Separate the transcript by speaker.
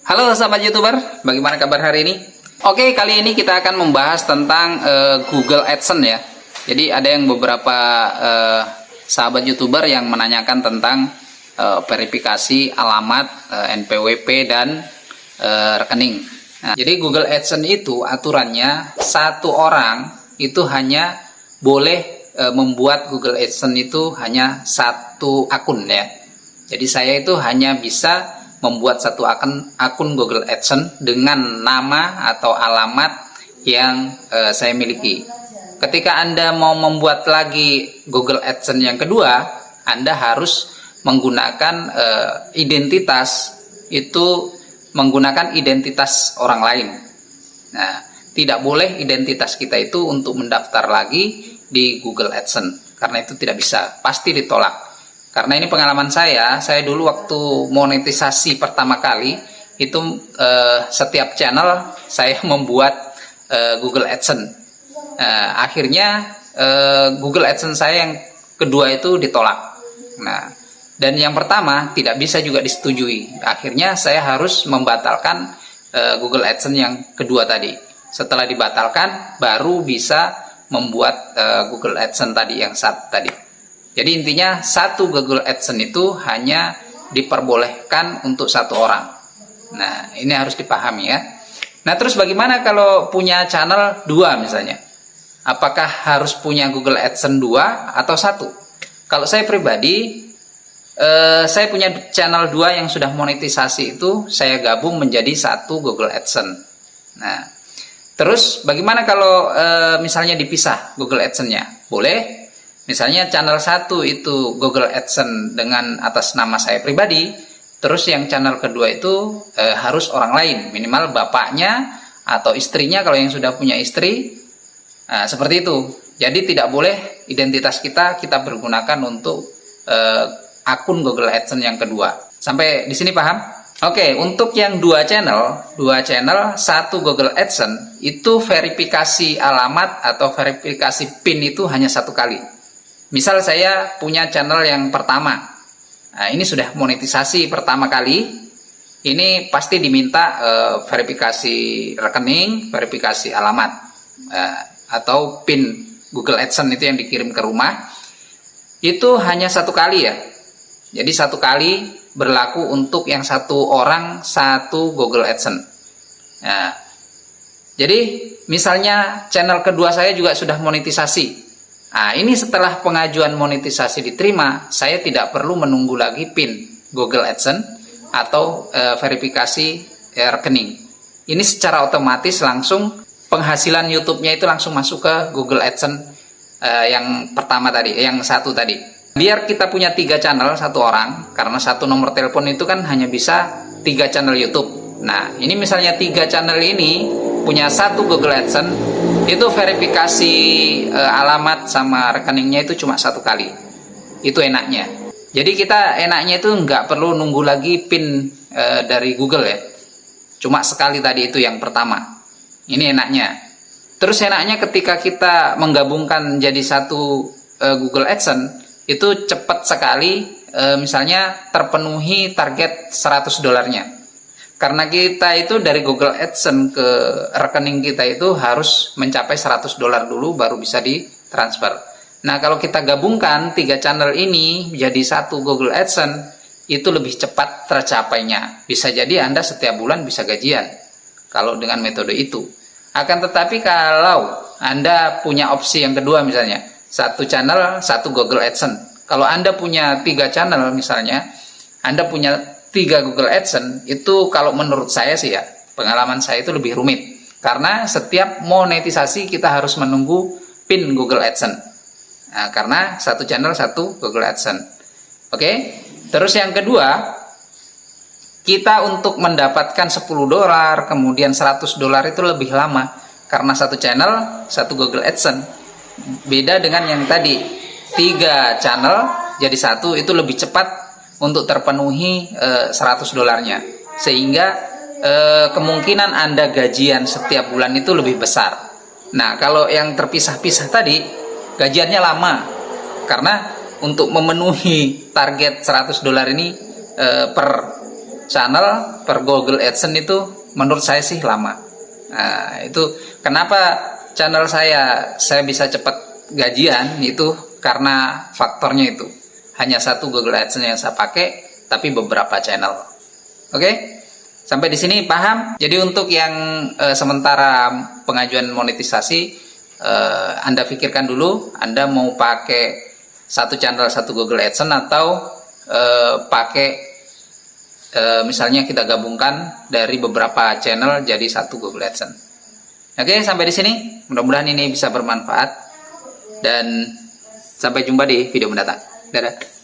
Speaker 1: Halo sahabat YouTuber, bagaimana kabar hari ini? Oke, kali ini kita akan membahas tentang Google AdSense ya. Jadi ada yang beberapa sahabat YouTuber yang menanyakan tentang verifikasi alamat, NPWP dan rekening. Nah, jadi Google AdSense itu aturannya satu orang itu hanya boleh membuat Google AdSense itu hanya satu akun ya. Jadi saya itu hanya bisa membuat satu akun Google AdSense dengan nama atau alamat yang saya miliki. Ketika Anda mau membuat lagi Google AdSense yang kedua, Anda harus menggunakan identitas itu menggunakan identitas orang lain. Nah, tidak boleh identitas kita itu untuk mendaftar lagi di Google AdSense karena itu tidak bisa, pasti ditolak. Karena ini pengalaman saya dulu waktu monetisasi pertama kali itu setiap channel saya membuat Google AdSense. Akhirnya Google AdSense saya yang kedua itu ditolak. Nah, dan yang pertama tidak bisa juga disetujui. Akhirnya saya harus membatalkan Google AdSense yang kedua tadi. Setelah dibatalkan baru bisa membuat Google AdSense tadi yang satu tadi. Jadi intinya satu Google AdSense itu hanya diperbolehkan untuk satu orang. Nah, ini harus dipahami ya. Nah, terus bagaimana kalau punya channel dua misalnya? Apakah harus punya Google AdSense 2 atau satu? Kalau saya pribadi, saya punya channel 2 yang sudah monetisasi itu saya gabung menjadi satu Google AdSense. Nah, terus bagaimana kalau misalnya dipisah Google AdSense-nya? Boleh. Misalnya channel 1 itu Google AdSense dengan atas nama saya pribadi, terus yang channel kedua itu harus orang lain, minimal bapaknya atau istrinya kalau yang sudah punya istri. Nah, seperti itu. Jadi tidak boleh identitas kita pergunakan untuk akun Google AdSense yang kedua. Sampai di sini paham? Oke, untuk yang dua channel, satu Google AdSense itu verifikasi alamat atau verifikasi PIN itu hanya satu kali. Misal saya punya channel yang pertama, nah, ini sudah monetisasi pertama kali, ini pasti diminta verifikasi rekening, verifikasi alamat, atau PIN Google AdSense itu yang dikirim ke rumah, itu hanya satu kali ya. Jadi satu kali berlaku untuk yang satu orang satu Google AdSense. Nah, jadi misalnya channel kedua saya juga sudah monetisasi. Nah, ini setelah pengajuan monetisasi diterima, saya tidak perlu menunggu lagi PIN Google AdSense atau verifikasi rekening. Ini secara otomatis langsung penghasilan YouTube-nya itu langsung masuk ke Google AdSense yang pertama tadi, yang satu tadi. Biar kita punya 3 channel satu orang, karena satu nomor telepon itu kan hanya bisa 3 channel YouTube. Nah, ini misalnya 3 channel ini punya satu Google AdSense, itu verifikasi alamat sama rekeningnya itu cuma satu kali. Itu enaknya. Jadi kita enaknya itu nggak perlu nunggu lagi PIN dari Google ya. Cuma sekali tadi itu yang pertama. Ini enaknya. Terus enaknya ketika kita menggabungkan jadi satu Google AdSense, itu cepat sekali, misalnya terpenuhi target $100-nya. Karena kita itu dari Google AdSense ke rekening kita itu harus mencapai $100 dulu baru bisa ditransfer. Nah, kalau kita gabungkan 3 channel ini menjadi satu Google AdSense, itu lebih cepat tercapainya. Bisa jadi Anda setiap bulan bisa gajian kalau dengan metode itu. Akan tetapi kalau Anda punya opsi yang kedua misalnya, satu channel, satu Google AdSense. Kalau Anda punya 3 channel misalnya, Anda punya 3 Google AdSense, itu kalau menurut saya sih ya, pengalaman saya itu lebih rumit. Karena setiap monetisasi kita harus menunggu PIN Google AdSense. Nah, karena satu channel, satu Google AdSense. Oke? Terus yang kedua, kita untuk mendapatkan $10, kemudian $100 itu lebih lama. Karena satu channel, satu Google AdSense. Beda dengan yang tadi, 3 channel jadi satu, itu lebih cepat untuk terpenuhi $100-nya, sehingga kemungkinan Anda gajian setiap bulan itu lebih besar. Nah, kalau yang terpisah-pisah tadi gajiannya lama, karena untuk memenuhi target $100 ini per channel per Google AdSense itu menurut saya sih lama. Nah, itu kenapa channel saya bisa cepat gajian itu karena faktornya itu. Hanya satu Google AdSense yang saya pakai, tapi beberapa channel. Oke? Sampai di sini paham? Jadi untuk yang sementara pengajuan monetisasi, Anda pikirkan dulu, Anda mau pakai satu channel satu Google AdSense atau pakai misalnya kita gabungkan dari beberapa channel jadi satu Google AdSense. Oke, sampai di sini. Mudah-mudahan ini bisa bermanfaat dan sampai jumpa di video mendatang. Dadah.